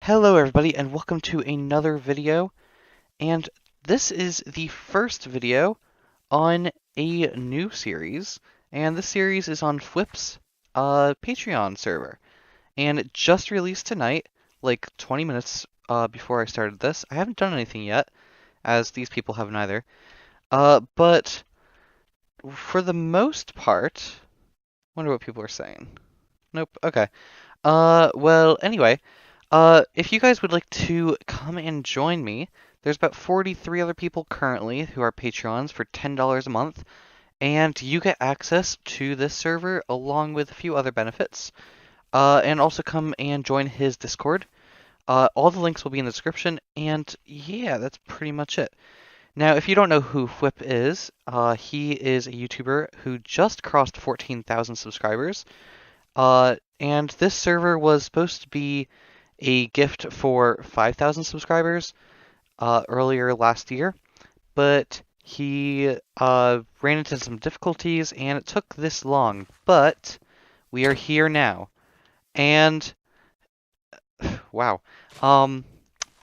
Hello everybody and welcome to another video, and this is the first video on a new series, and this series is on fWhip's Patreon server, and it just released tonight, like 20 minutes before I started this. I haven't done anything yet, as these people haven't either, but for the most part, wonder what people are saying. Nope, okay. Well, anyway, if you guys would like to come and join me, there's about 43 other people currently who are Patreons for $10 a month, and you get access to this server along with a few other benefits. And also come and join his Discord. All the links will be in the description, and yeah, that's pretty much it. Now, if you don't know who fWhip is, he is a YouTuber who just crossed 14,000 subscribers. And this server was supposed to be a gift for 5,000 subscribers earlier last year, but he ran into some difficulties and it took this long. But we are here now, and wow.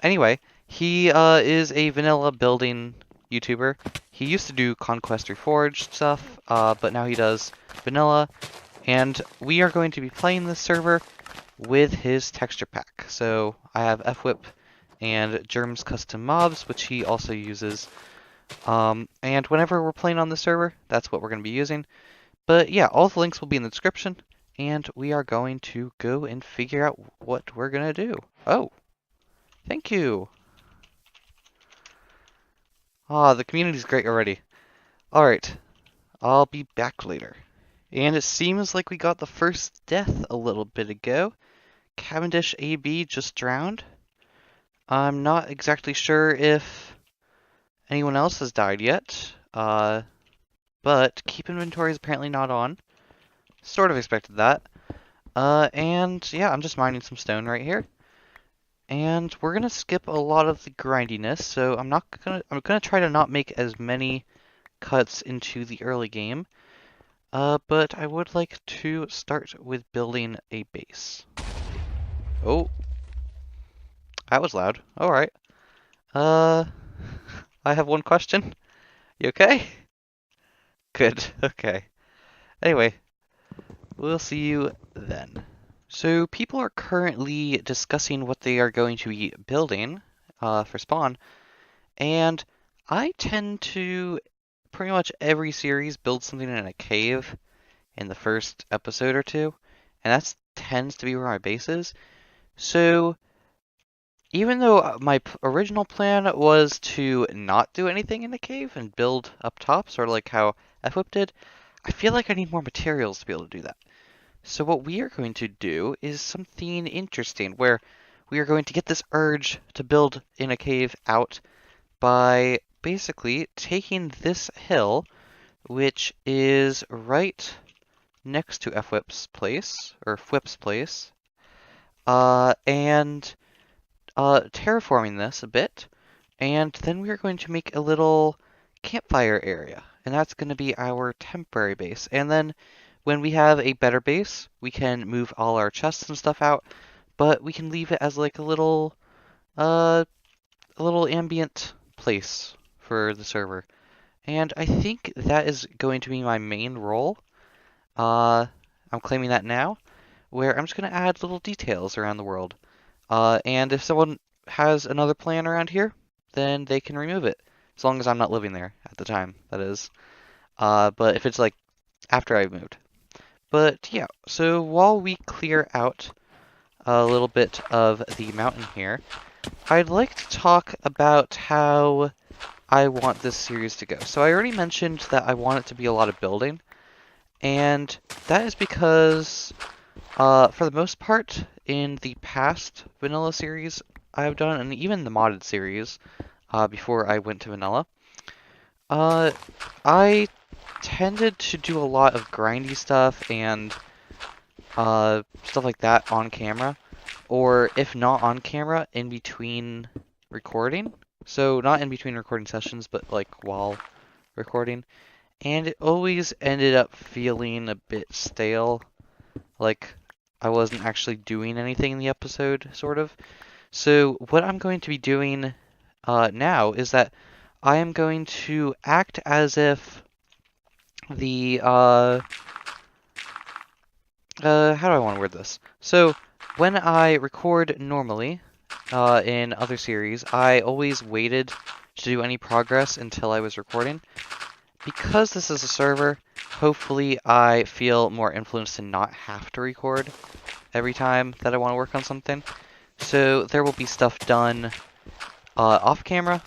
Anyway, he is a vanilla building YouTuber. He used to do Conquest Reforged stuff, but now he does vanilla. And we are going to be playing this server with his texture pack. So I have fWhip and Germ's custom mobs, which he also uses. And whenever we're playing on the server, that's what we're going to be using. But yeah, all the links will be in the description, and we are going to go and figure out what we're going to do. Oh, thank you. Ah, the community's great already. Alright, I'll be back later. And it seems like we got the first death a little bit ago. Cavendish AB just drowned. I'm not exactly sure if anyone else has died yet, but keep inventory is apparently not on. Sort of expected that. And yeah, I'm just mining some stone right here. And we're gonna skip a lot of the grindiness, so I'm gonna try to not make as many cuts into the early game. But I would like to start with building a base. Oh, that was loud. Alright. I have one question. You okay? Good, okay. Anyway, we'll see you then. So people are currently discussing what they are going to be building for spawn, and I tend to pretty much every series build something in a cave in the first episode or two, and that tends to be where my base is. So even though my original plan was to not do anything in the cave and build up top, sort of like how fWhip did, I feel like I need more materials to be able to do that. So what we are going to do is something interesting, where we are going to get this urge to build in a cave out by basically taking this hill, which is right next to fWhip's place, or fWhip's place, and terraforming this a bit, and then we are going to make a little campfire area, and that's going to be our temporary base. And then when we have a better base, we can move all our chests and stuff out, but we can leave it as like a little ambient place for the server. And I think that is going to be my main role. I'm claiming that now, where I'm just going to add little details around the world. And if someone has another plan around here, then they can remove it. As long as I'm not living there at the time, that is. But if it's like after I've moved. But yeah, so while we clear out a little bit of the mountain here, I'd like to talk about how I want this series to go. So I already mentioned that I want it to be a lot of building, and that is because for the most part, in the past vanilla series I've done, and even the modded series before I went to vanilla, I tended to do a lot of grindy stuff and stuff like that on camera, or if not on camera, in between recording. So not in between recording sessions, but like while recording. And it always ended up feeling a bit stale, like I wasn't actually doing anything in the episode, sort of. So what I'm going to be doing now is that I am going to act as if the how do I want to word this? So when I record normally in other series, I always waited to do any progress until I was recording. Because this is a server, hopefully I feel more influenced to not have to record every time that I want to work on something. So there will be stuff done off camera.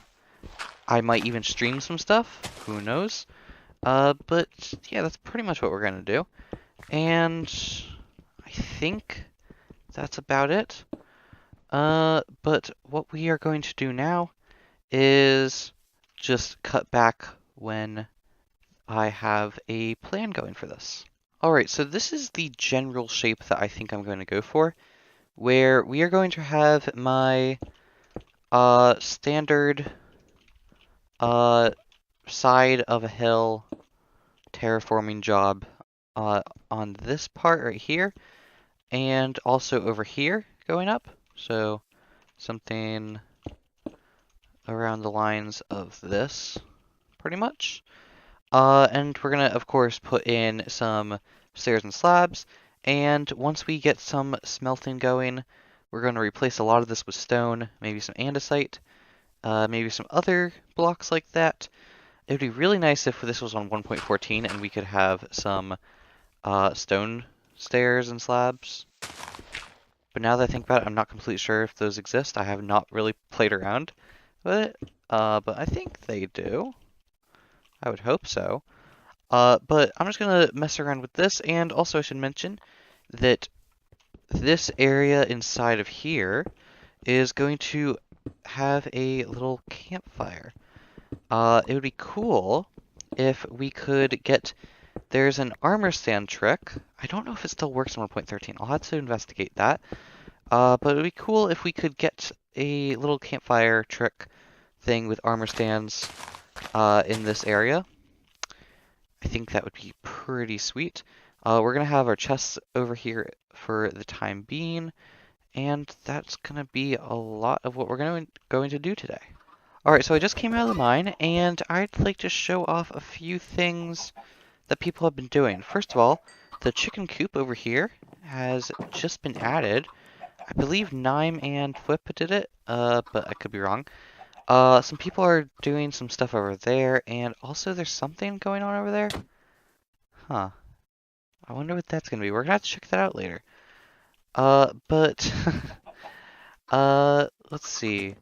I might even stream some stuff, who knows. But yeah, that's pretty much what we're gonna do. And I think that's about it. But what we are going to do now is just cut back when I have a plan going for this. Alright, so this is the general shape that I think I'm going to go for, where we are going to have my standard side of a hill terraforming job on this part right here, and also over here going up. So something around the lines of this, pretty much. And we're gonna, of course, put in some stairs and slabs, and once we get some smelting going, we're gonna replace a lot of this with stone, maybe some andesite, maybe some other blocks like that. It would be really nice if this was on 1.14 and we could have some stone stairs and slabs. But now that I think about it, I'm not completely sure if those exist. I have not really played around with it, but I think they do. I would hope so. But I'm just going to mess around with this, and also I should mention that this area inside of here is going to have a little campfire. It would be cool if we could get... There's an armor stand trick. I don't know if it still works on 1.13. I'll have to investigate that. But it would be cool if we could get a little campfire trick thing with armor stands in this area. I think that would be pretty sweet. We're going to have our chests over here for the time being, and that's going to be a lot of what we're going to do today. Alright, so I just came out of the mine, and I'd like to show off a few things that people have been doing. First of all, the chicken coop over here has just been added. I believe Nime and fWhip did it, but I could be wrong. Some people are doing some stuff over there, and also there's something going on over there. Huh. I wonder what that's gonna be. We're gonna have to check that out later. But let's see.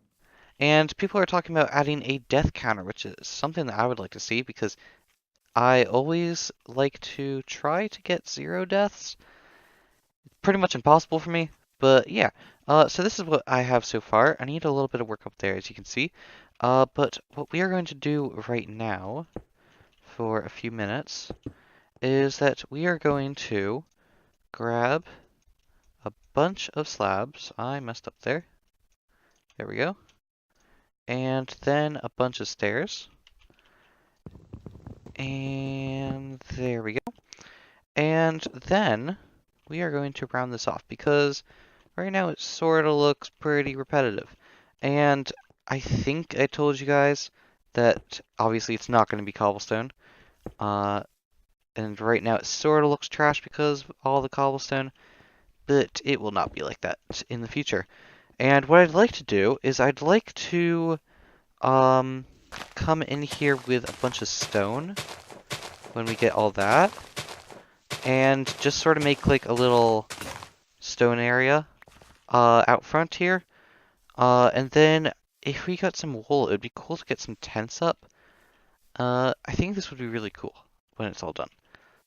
And people are talking about adding a death counter, which is something that I would like to see because I always like to try to get 0 deaths. Pretty much impossible for me, but yeah. So this is what I have so far. I need a little bit of work up there, as you can see. But what we are going to do right now, for a few minutes, is that we are going to grab a bunch of slabs. I messed up there. There we go. And then a bunch of stairs. And there we go. And then we are going to round this off because right now it sort of looks pretty repetitive. And I think I told you guys that obviously it's not going to be cobblestone. And right now it sort of looks trash because of all the cobblestone, but it will not be like that in the future. And what I'd like to do is I'd like to come in here with a bunch of stone when we get all that, and just sort of make like a little stone area out front here. And then if we got some wool, it would be cool to get some tents up. I think this would be really cool when it's all done.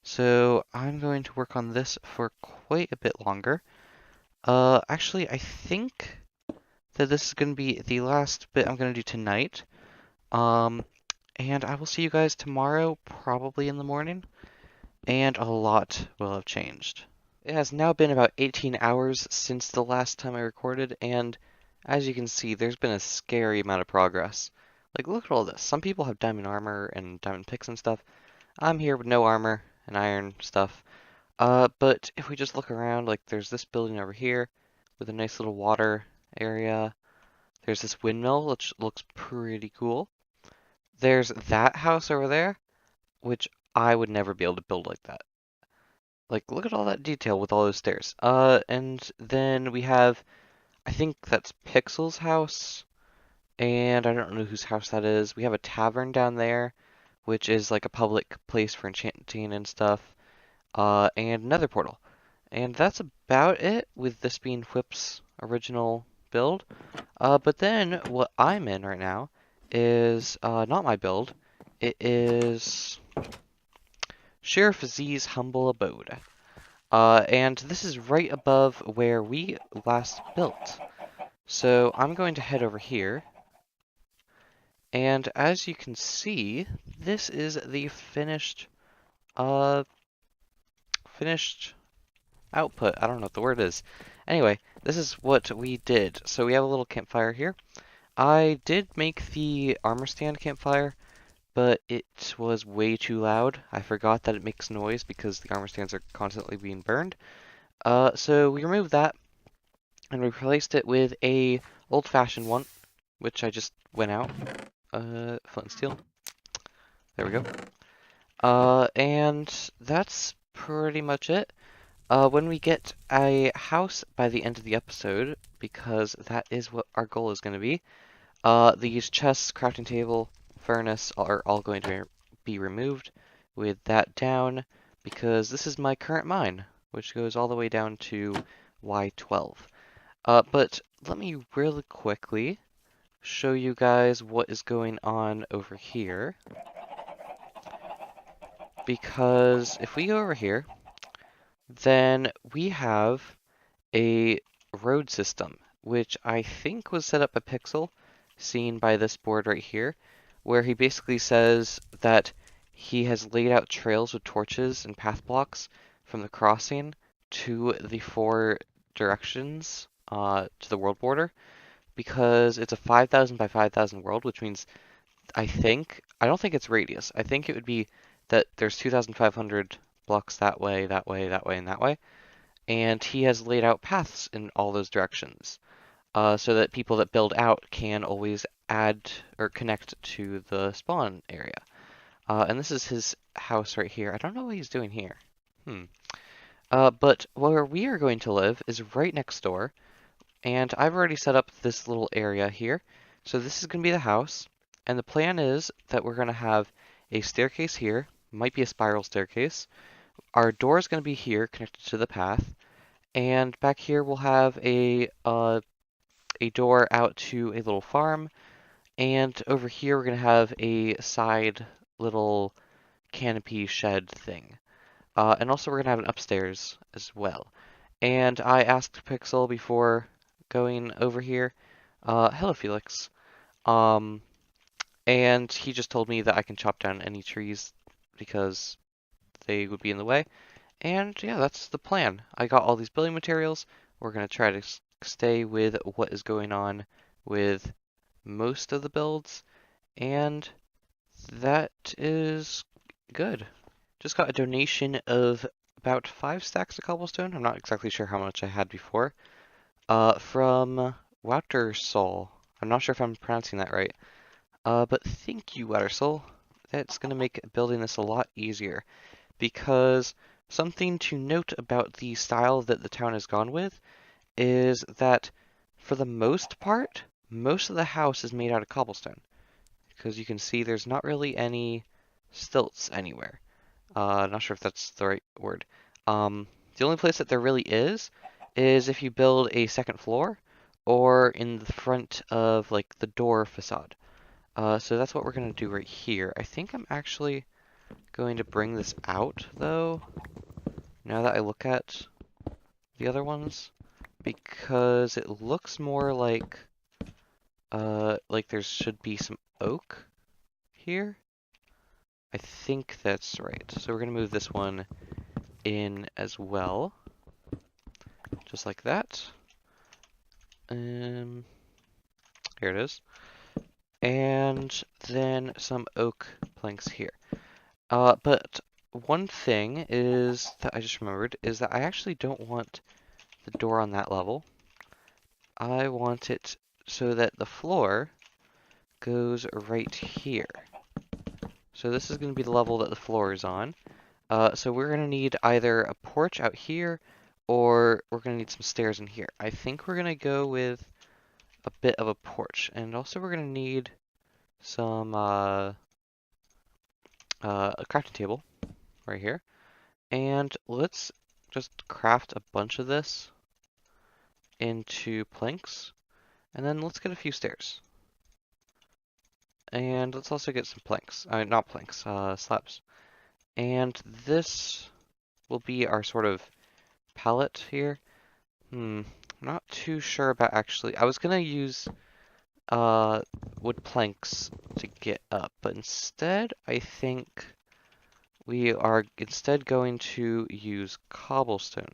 So I'm going to work on this for quite a bit longer. Actually, I think that this is going to be the last bit I'm going to do tonight. And I will see you guys tomorrow, probably in the morning. And a lot will have changed. It has now been about 18 hours since the last time I recorded, and as you can see, there's been a scary amount of progress. Like, look at all this. Some people have diamond armor and diamond picks and stuff. I'm here with no armor and iron stuff. But if we just look around, like, there's this building over here with a nice little water area. There's this windmill, which looks pretty cool. There's that house over there, which I would never be able to build like that. Like, look at all that detail with all those stairs. And then we have, I think that's Pixel's house, and I don't know whose house that is. We have a tavern down there, which is like a public place for enchanting and stuff, and another portal. And that's about it with this being fWhip's original build. But then what I'm in right now is not my build. It is Sheriff Z's humble abode. And this is right above where we last built. So I'm going to head over here. And as you can see, this is the finished output. I don't know what the word is. Anyway, this is what we did. So we have a little campfire here. I did make the armor stand campfire, but it was way too loud. I forgot that it makes noise because the armor stands are constantly being burned. So we removed that and replaced it with a old-fashioned one, which I just went out. Flint and steel. There we go. And that's pretty much it. When we get a house by the end of the episode, because that is what our goal is going to be, these chests, crafting table, furnace are all going to be removed with that down, because this is my current mine, which goes all the way down to Y12. But let me really quickly show you guys what is going on over here, because if we go over here, then we have a road system, which I think was set up by Pixel, seen by this board right here, where he basically says that he has laid out trails with torches and path blocks from the crossing to the 4 directions to the world border, because it's a 5,000 by 5,000 world, which means I don't think it's radius. I think it would be that there's 2,500 blocks that way, that way, that way, and that way. And he has laid out paths in all those directions, so that people that build out can always add or connect to the spawn area. And this is his house right here. I don't know what he's doing here. But where we are going to live is right next door, and I've already set up this little area here. So this is going to be the house, and the plan is that we're going to have a staircase here, might be a spiral staircase. Our door is going to be here, connected to the path, and back here we'll have a door out to a little farm, and over here we're going to have a side little canopy shed thing. And also we're going to have an upstairs as well. And I asked Pixel before going over here, hello Felix, and he just told me that I can chop down any trees because they would be in the way. And yeah, that's the plan. I got all these building materials. We're going to try to stay with what is going on with most of the builds, and that is good. Just got a donation of about 5 stacks of cobblestone. I'm not exactly sure how much I had before. From Watersoul. I'm not sure if I'm pronouncing that right. But thank you, Watersoul. That's going to make building this a lot easier, because something to note about the style that the town has gone with is that, for the most part, most of the house is made out of cobblestone. Because you can see there's not really any stilts anywhere. Not sure if that's the right word. The only place that there really is if you build a second floor or in the front of like the door facade. So that's what we're going to do right here. I think I'm actually going to bring this out though, now that I look at the other ones, because it looks more like there should be some oak here. I think that's right. So we're going to move this one in as well, just like that. Here it is. And then some oak planks here. But one thing is that I just remembered is that I actually don't want the door on that level. I want it so that the floor goes right here. So this is going to be the level that the floor is on. So we're going to need either a porch out here, or we're going to need some stairs in here. I think we're going to go with a bit of a porch, and also we're going to need some a crafting table right here. And let's just craft a bunch of this into planks, and then let's get a few stairs. And let's also get some planks. Not planks, slabs. And this will be our sort of palette here. I'm not too sure about actually. I was gonna use wood planks to get up, but instead I think we are instead going to use cobblestone.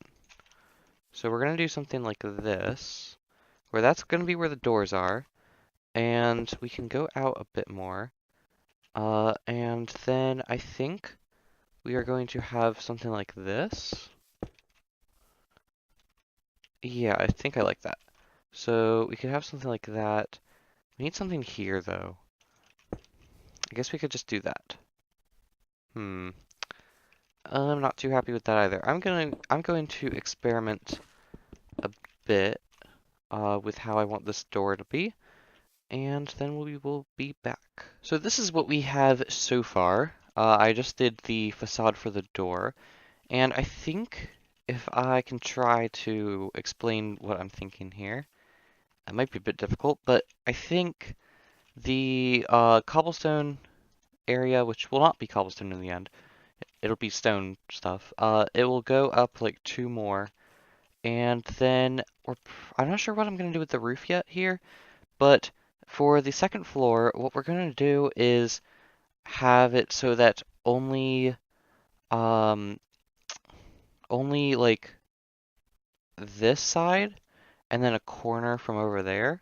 So we're gonna do something like this, where that's gonna be where the doors are, and we can go out a bit more. And then I think we are going to have something like this. Yeah, I think I like that. So we could have something like that. We need something here, though. I guess we could just do that. I'm not too happy with that either. I'm going to experiment a bit with how I want this door to be, and then we will be back. So this is what we have so far. I just did the facade for the door, and I think if I can try to explain what I'm thinking here, it might be a bit difficult, but I think the cobblestone area, which will not be cobblestone in the end, it'll be stone stuff, it will go up like 2 more, and then I'm not sure what I'm going to do with the roof yet here, but for the second floor, what we're going to do is have it so that um, only like this side and then a corner from over there,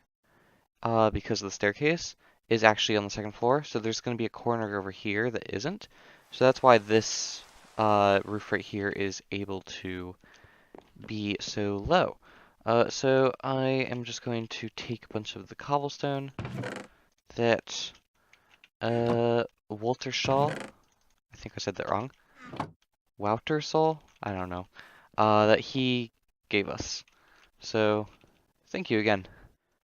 because of the staircase, is actually on the second floor. So there's going to be a corner over here that isn't. So that's why this roof right here is able to be so low. So I am just going to take a bunch of the cobblestone that Waltershaw, I think I said that wrong, Woutersall, I don't know, that he gave us. So thank you again.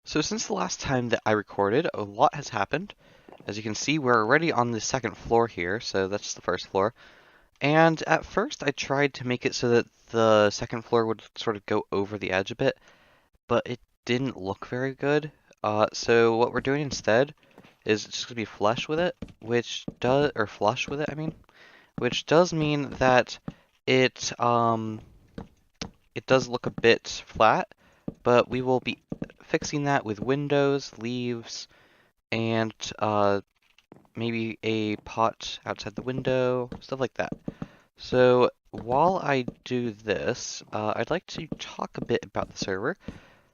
So since the last time that I recorded, a lot has happened. As you can see, we're already on the second floor here, so that's the first floor. And at first I tried to make it so that the second floor would sort of go over the edge a bit, but it didn't look very good. So what we're doing instead is just gonna be flush with it, I mean, which does mean that it does look a bit flat, but we will be fixing that with windows, leaves, and maybe a pot outside the window, stuff like that. So while I do this, I'd like to talk a bit about the server.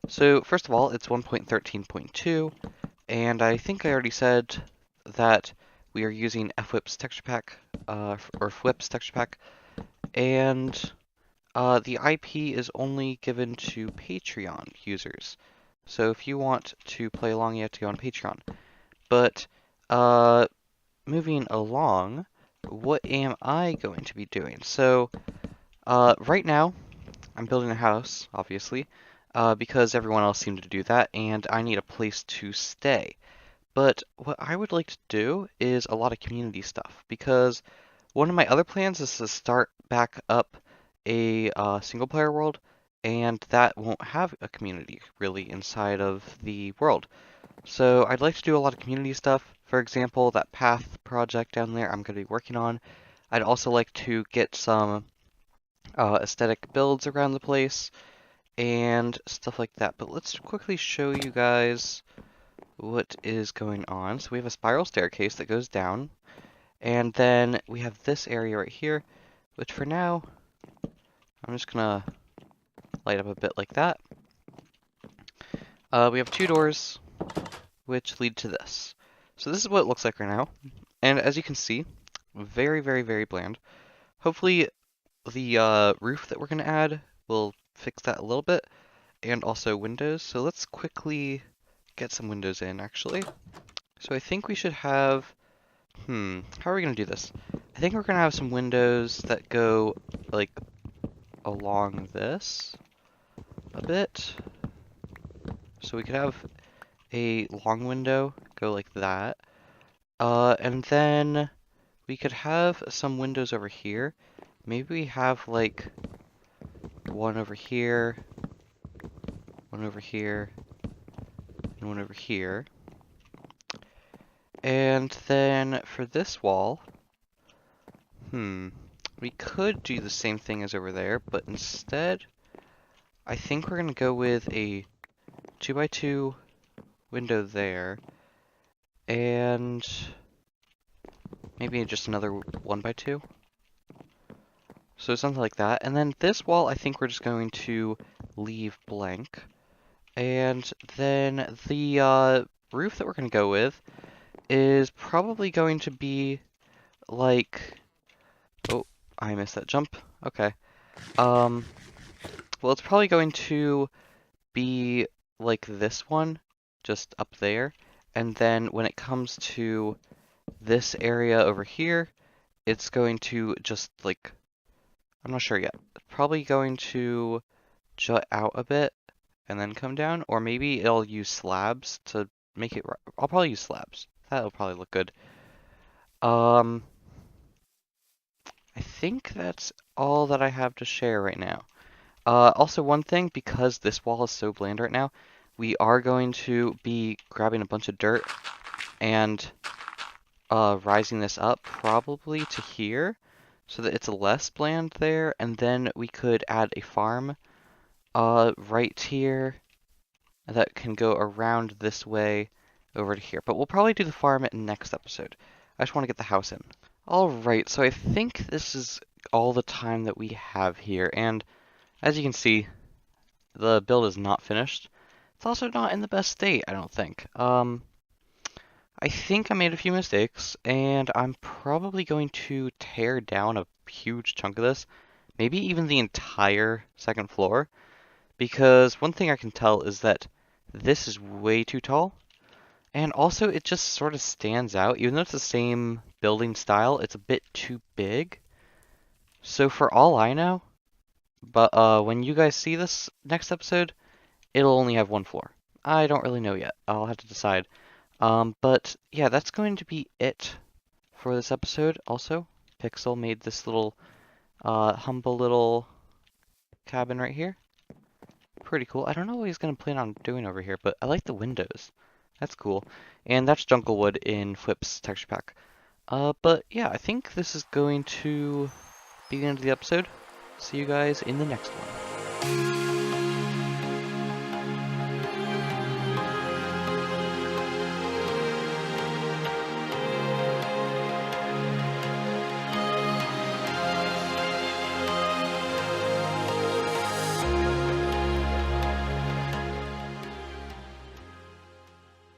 So first of all, it's 1.13.2, and I think I already said that we are using fWhip's texture pack, or fWhip's texture pack, and the IP is only given to Patreon users. So if you want to play along, you have to go on Patreon. But moving along, what am I going to be doing? So right now, I'm building a house, obviously, because everyone else seemed to do that, and I need a place to stay. But what I would like to do is a lot of community stuff, because one of my other plans is to start back up a single-player world, and that won't have a community, really, inside of the world. So I'd like to do a lot of community stuff. For example, that path project down there I'm going to be working on. I'd also like to get some aesthetic builds around the place and stuff like that. But let's quickly show you guys what is going on. So we have a spiral staircase that goes down, and then we have this area right here, which for now, I'm just gonna light up a bit like that. We have 2 doors, which lead to this. So this is what it looks like right now, and as you can see, very, very, very bland. Hopefully the roof that we're gonna add will fix that a little bit, and also windows. So let's quickly get some windows in, actually. So I think we should have, how are we going to do this? I think we're going to have some windows that go, like, along this a bit. So we could have a long window go like that. And then we could have some windows over here. Maybe we have, like, one over here, one over here, and one over here. And then for this wall, we could do the same thing as over there, but instead, I think we're going to go with a 2x2 window there, and maybe just another 1x2. So something like that. And then this wall, I think we're just going to leave blank. And then the roof that we're going to go with is probably going to be like... Oh, I missed that jump. Okay. Well, it's probably going to be like this one, just up there. And then when it comes to this area over here, it's going to just like... I'm not sure yet. Probably going to jut out a bit and then come down, or maybe it'll use slabs to make it. I'll probably use slabs. That'll probably look good. I think that's all that I have to share right now. Also, one thing, because this wall is so bland right now, we are going to be grabbing a bunch of dirt and rising this up probably to here, so that it's less bland there, and then we could add a farm right here that can go around this way over to here. But we'll probably do the farm in next episode. I just want to get the house in. Alright, so I think this is all the time that we have here, and as you can see, the build is not finished. It's also not in the best state, I don't think. I think I made a few mistakes, and I'm probably going to tear down a huge chunk of this, maybe even the entire second floor, because one thing I can tell is that this is way too tall, and also it just sort of stands out. Even though it's the same building style, it's a bit too big. So for all I know, but when you guys see this next episode, it'll only have one floor. I don't really know yet. I'll have to decide. But yeah, that's going to be it for this episode. Also, Pixel made this little humble little cabin right here. Pretty cool. I don't know what he's going to plan on doing over here, but I like the windows. That's cool. And that's Junglewood in fWhip's texture pack. But yeah, I think this is going to be the end of the episode. See you guys in the next one.